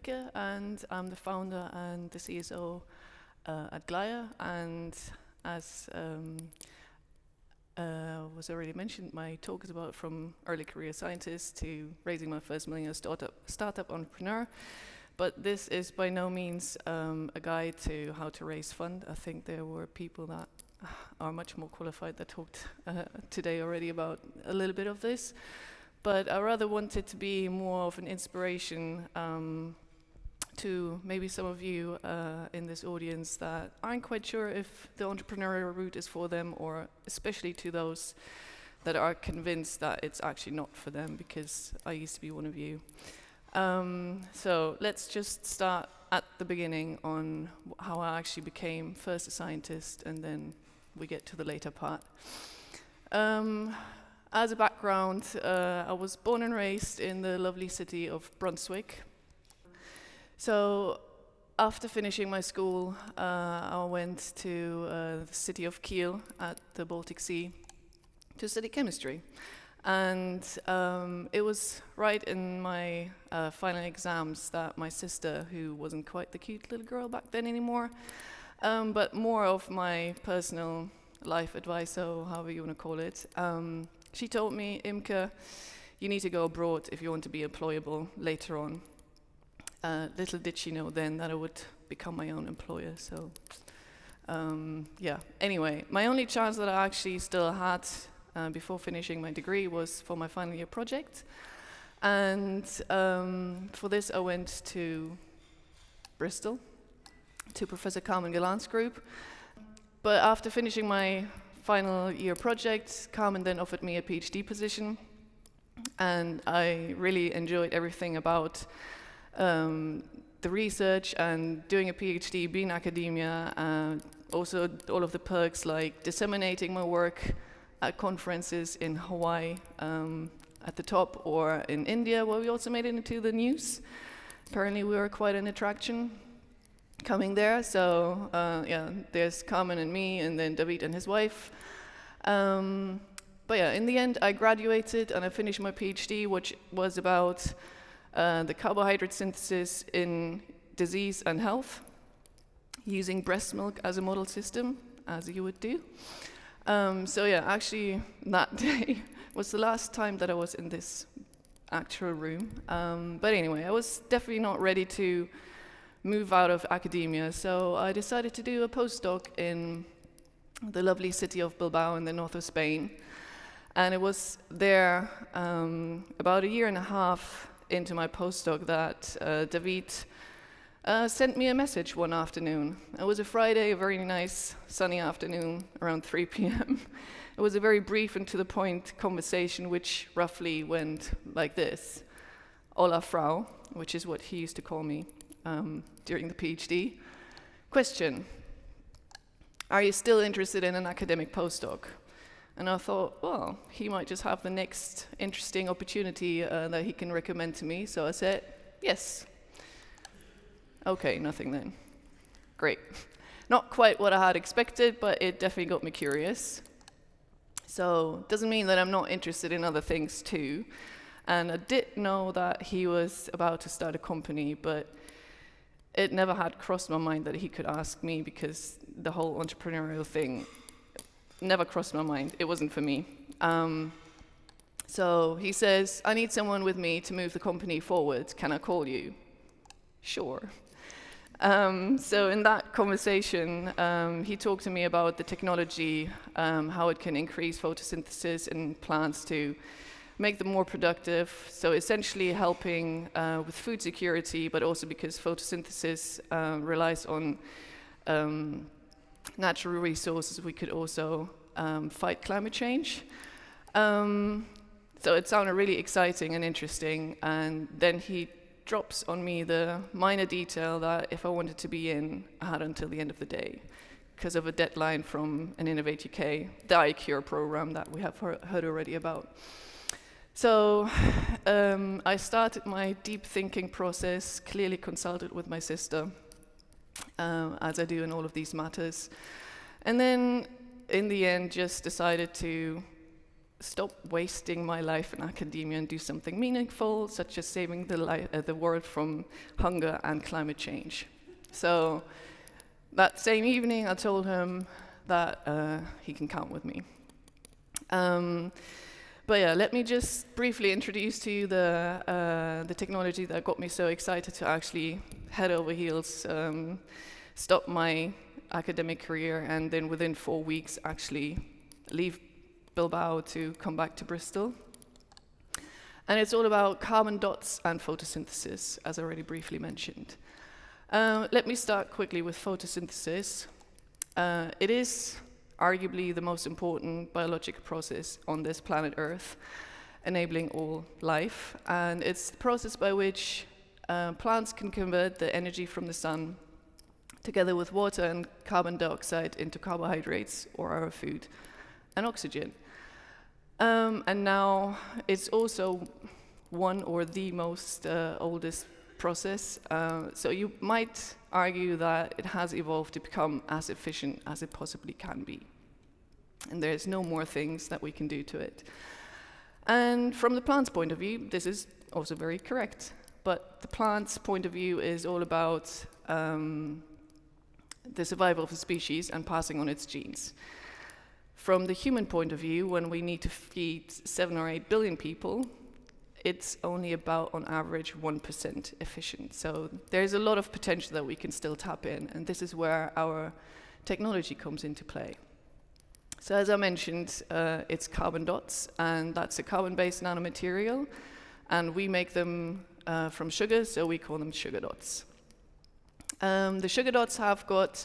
Imke, and I'm the founder and the CSO at Glaia. And as was already mentioned, my talk is about from early career scientist to raising my first millionaire startup entrepreneur. But this is by no means a guide to how to raise fund. I think there were people that are much more qualified that talked today already about a little bit of this. But I rather want it to be more of an inspiration to maybe some of you in this audience that aren't quite sure if the entrepreneurial route is for them, or especially to those that are convinced that it's actually not for them, because I used to be one of you. So let's just start at the beginning on how I actually became first a scientist, and then we get to the later part. As a background, I was born and raised in the lovely city of Brunswick. So after finishing my school, I went to the city of Kiel at the Baltic Sea to study chemistry. And it was right in my final exams that my sister, who wasn't quite the cute little girl back then anymore, but more of my personal life advice, so however you want to call it, she told me, Imke, you need to go abroad if you want to be employable later on. Little did she know then that I would become my own employer, so yeah. Anyway, my only chance that I actually still had before finishing my degree was for my final year project. And for this I went to Bristol, to Professor Galan's group. But after finishing my final year project, Carmen then offered me a PhD position. And I really enjoyed everything about the research and doing a PhD, being in academia, also all of the perks like disseminating my work at conferences in Hawaii at the top, or in India, where we also made it into the news. Apparently we were quite an attraction coming there. So yeah, there's Carmen and me, and then David and his wife. But yeah, in the end I graduated and I finished my PhD, which was about the carbohydrate synthesis in disease and health, using breast milk as a model system, as you would do. So yeah, actually that day was the last time that I was in this actual room. But anyway, I was definitely not ready to move out of academia, so I decided to do a postdoc in the lovely city of Bilbao in the north of Spain. And it was there about a year and a half into my postdoc that David sent me a message one afternoon. It was a Friday, a very nice sunny afternoon, around 3 p.m. It was a very brief and to the point conversation, which roughly went like this. Hola, Frau, which is what he used to call me during the PhD. Question: are you still interested in an academic postdoc? And I thought, well, he might just have the next interesting opportunity that he can recommend to me. So I said, yes. Okay, nothing then. Great. Not quite what I had expected, but it definitely got me curious. So doesn't mean that I'm not interested in other things too. And I did know that he was about to start a company, but it never had crossed my mind that he could ask me, because the whole entrepreneurial thing never crossed my mind. It wasn't for me. So he says, I need someone with me to move the company forward. Can I call you? Sure. So in that conversation, he talked to me about the technology, how it can increase photosynthesis in plants to make them more productive. So essentially helping with food security, but also because photosynthesis relies on natural resources, we could also fight climate change. So it sounded really exciting and interesting, and then he drops on me the minor detail that if I wanted to be in, I had until the end of the day, because of a deadline from an Innovate UK, the iCure program that we have heard already about. So I started my deep thinking process, clearly consulted with my sister, as I do in all of these matters. And then, in the end, just decided to stop wasting my life in academia and do something meaningful, such as saving the world from hunger and climate change. So that same evening, I told him that he can count with me. But yeah, let me just briefly introduce to you the technology that got me so excited to actually head over heels, stop my academic career, and then within 4 weeks actually leave Bilbao to come back to Bristol. And it's all about carbon dots and photosynthesis, as I already briefly mentioned. Let me start quickly with photosynthesis. It is arguably the most important biological process on this planet Earth, enabling all life. And it's the process by which plants can convert the energy from the sun, together with water and carbon dioxide, into carbohydrates, or our food, and oxygen. And now it's also one or the most oldest process. So you might argue that it has evolved to become as efficient as it possibly can be. And there's no more things that we can do to it. And from the plant's point of view, this is also very correct. But the plant's point of view is all about the survival of the species and passing on its genes. From the human point of view, when we need to feed 7 or 8 billion people, it's only about, on average, 1% efficient. So there's a lot of potential that we can still tap in, and this is where our technology comes into play. So as I mentioned, it's carbon dots, and that's a carbon-based nanomaterial, and we make them from sugar, so we call them sugar dots. The sugar dots have got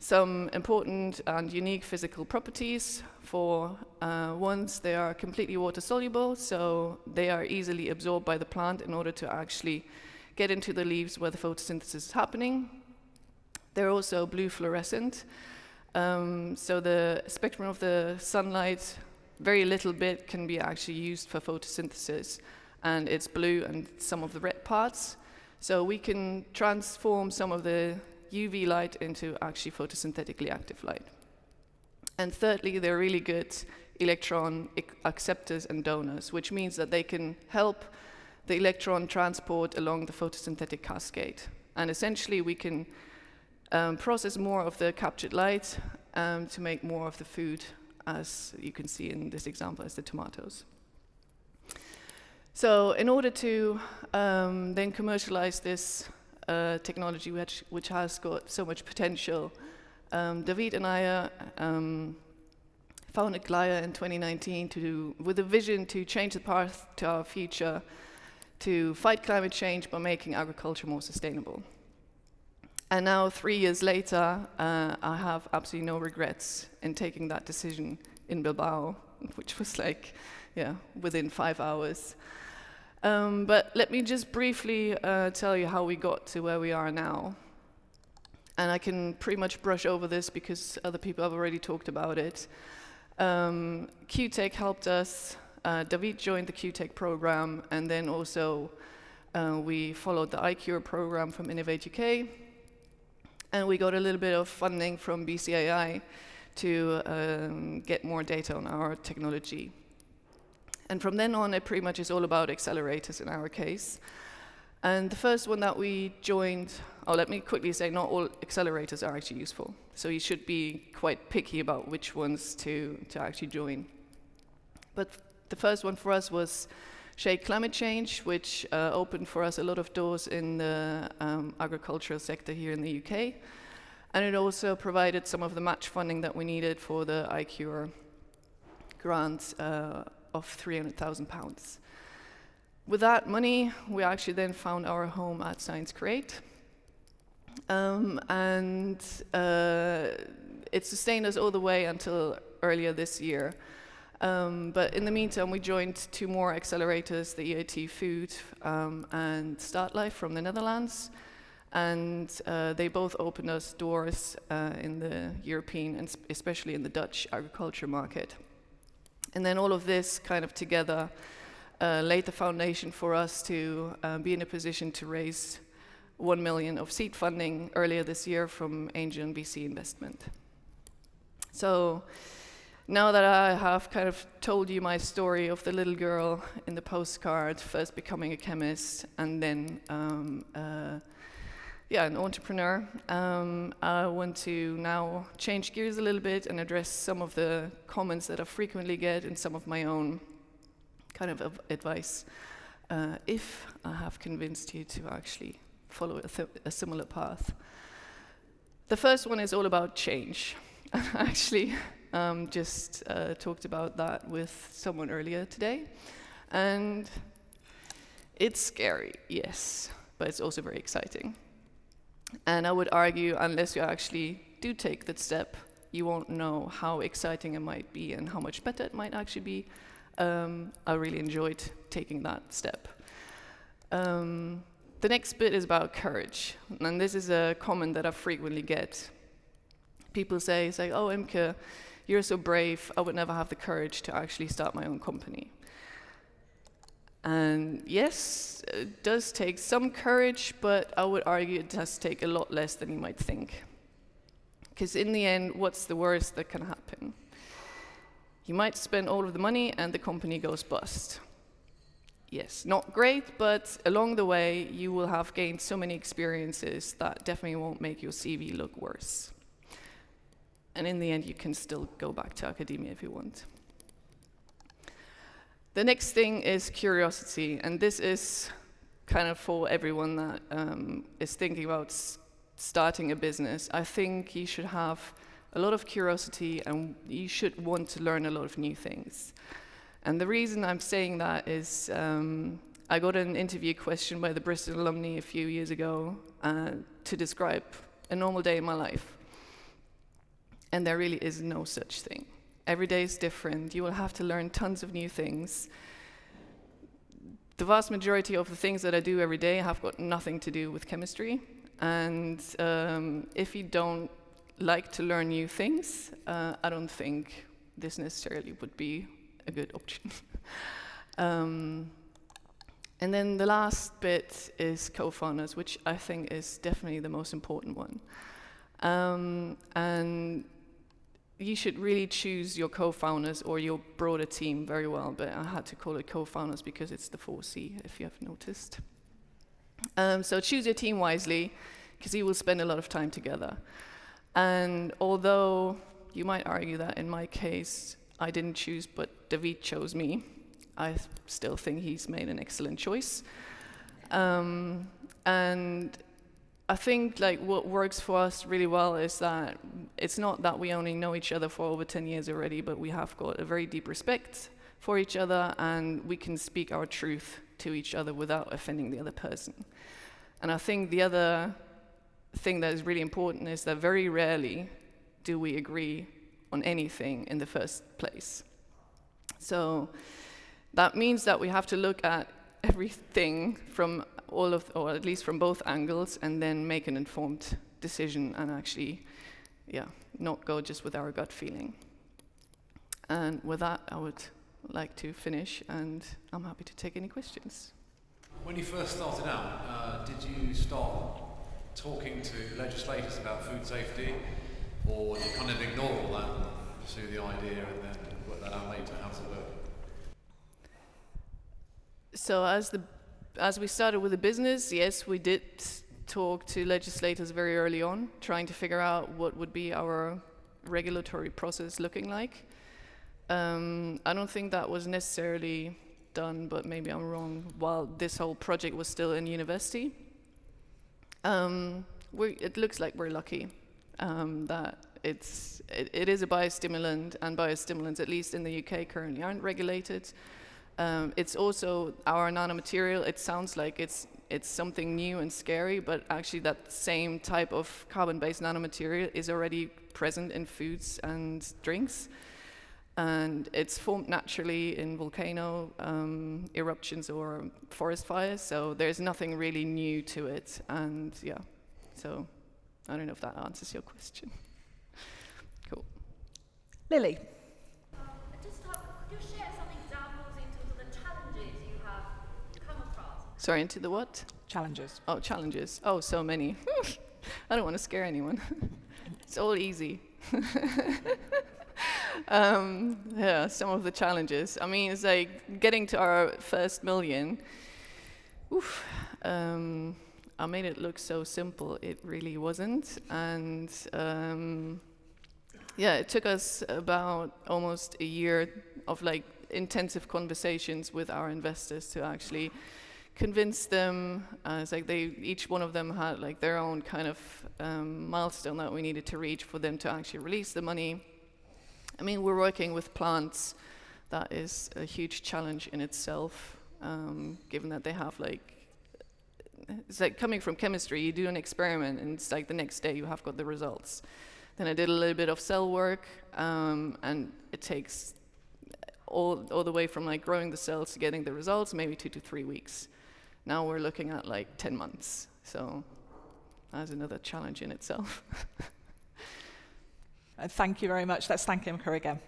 some important and unique physical properties. For ones, they are completely water soluble, so they are easily absorbed by the plant in order to actually get into the leaves where the photosynthesis is happening. They're also blue fluorescent, so the spectrum of the sunlight, very little bit can be actually used for photosynthesis, and it's blue and some of the red parts. So we can transform some of the UV light into actually photosynthetically active light. And thirdly, they're really good electron acceptors and donors, which means that they can help the electron transport along the photosynthetic cascade. And essentially, we can process more of the captured light to make more of the food, as you can see in this example, as the tomatoes. So in order to then commercialize this technology, which has got so much potential, David and I founded Glaia in 2019 with a vision to change the path to our future, to fight climate change by making agriculture more sustainable. And now, 3 years later, I have absolutely no regrets in taking that decision in Bilbao, which was within 5 hours. But let me just briefly tell you how we got to where we are now. And I can pretty much brush over this because other people have already talked about it. QTech helped us. David joined the QTech program, and then also we followed the iCure program from Innovate UK. And we got a little bit of funding from BCAI to get more data on our technology. And from then on, it pretty much is all about accelerators in our case. And the first one that we joined, let me quickly say, not all accelerators are actually useful. So you should be quite picky about which ones to actually join. But the first one for us was Shake Climate Change, which opened for us a lot of doors in the agricultural sector here in the UK. And it also provided some of the match funding that we needed for the iCure grant of £300,000. With that money, we actually then found our home at Science Create. And it sustained us all the way until earlier this year. But in the meantime, we joined 2 more accelerators, the EIT Food and Start Life from the Netherlands. And they both opened us doors in the European and especially in the Dutch agriculture market. And then all of this kind of together laid the foundation for us to be in a position to raise 1 million of seed funding earlier this year from Angel and VC Investment. So Now that I have kind of told you my story of the little girl in the postcard, first becoming a chemist and then an entrepreneur, I want to now change gears a little bit and address some of the comments that I frequently get and some of my own kind of advice, if I have convinced you to actually follow a similar path. The first one is all about change. I actually just talked about that with someone earlier today. And it's scary, yes, but it's also very exciting. And I would argue, unless you actually do take that step, you won't know how exciting it might be and how much better it might actually be. I really enjoyed taking that step. The next bit is about courage. And this is a comment that I frequently get. People say, oh, Imke, you're so brave, I would never have the courage to actually start my own company. And yes, it does take some courage, but I would argue it does take a lot less than you might think. Because in the end, what's the worst that can happen? You might spend all of the money and the company goes bust. Yes, not great, but along the way, you will have gained so many experiences that definitely won't make your CV look worse. And in the end, you can still go back to academia if you want. The next thing is curiosity, and this is kind of for everyone that is thinking about starting a business. I think you should have a lot of curiosity and you should want to learn a lot of new things. And the reason I'm saying that is I got an interview question by the Bristol alumni a few years ago to describe a normal day in my life. And there really is no such thing. Every day is different. You will have to learn tons of new things. The vast majority of the things that I do every day have got nothing to do with chemistry. And if you don't like to learn new things, I don't think this necessarily would be a good option. And then the last bit is co-founders, which I think is definitely the most important one. And you should really choose your co-founders or your broader team very well, but I had to call it co-founders because it's the 4C, if you have noticed. So choose your team wisely, because you will spend a lot of time together. And although you might argue that in my case, I didn't choose, but David chose me, I still think he's made an excellent choice. And I think like what works for us really well is that it's not that we only know each other for over 10 years already, but we have got a very deep respect for each other and we can speak our truth to each other without offending the other person. And I think the other thing that is really important is that very rarely do we agree on anything in the first place. So that means that we have to look at everything from or at least from both angles, and then make an informed decision and actually, not go just with our gut feeling. And with that, I would like to finish, and I'm happy to take any questions. When you first started out, did you start talking to legislators about food safety, or did you kind of ignore all that and pursue the idea and then work that out later? How does it work? So as we started with the business, yes, we did talk to legislators very early on, trying to figure out what would be our regulatory process looking like. I don't think that was necessarily done, but maybe I'm wrong, while this whole project was still in university. It looks like we're lucky that it is a biostimulant, and biostimulants, at least in the UK, currently aren't regulated. It's also our nanomaterial. It sounds like it's something new and scary, but actually that same type of carbon-based nanomaterial is already present in foods and drinks. And it's formed naturally in volcano eruptions or forest fires, so there's nothing really new to it. And so I don't know if that answers your question. Cool. Lily. Sorry, into the what? Challenges. Oh, challenges. Oh, so many. I don't want to scare anyone. It's all easy. Yeah, some of the challenges. I mean, it's like getting to our first million. Oof. I made it look so simple. It really wasn't. And yeah, it took us about almost a year of like intensive conversations with our investors to actually convince them. It's like each one of them had like their own kind of milestone that we needed to reach for them to actually release the money. I mean, we're working with plants. That is a huge challenge in itself, given that they have it's like coming from chemistry, you do an experiment and it's like the next day you have got the results. Then I did a little bit of cell work, and it takes all the way from like growing the cells to getting the results, maybe 2 to 3 weeks. Now we're looking at like 10 months. So that's another challenge in itself. Thank you very much. Let's thank Imke again.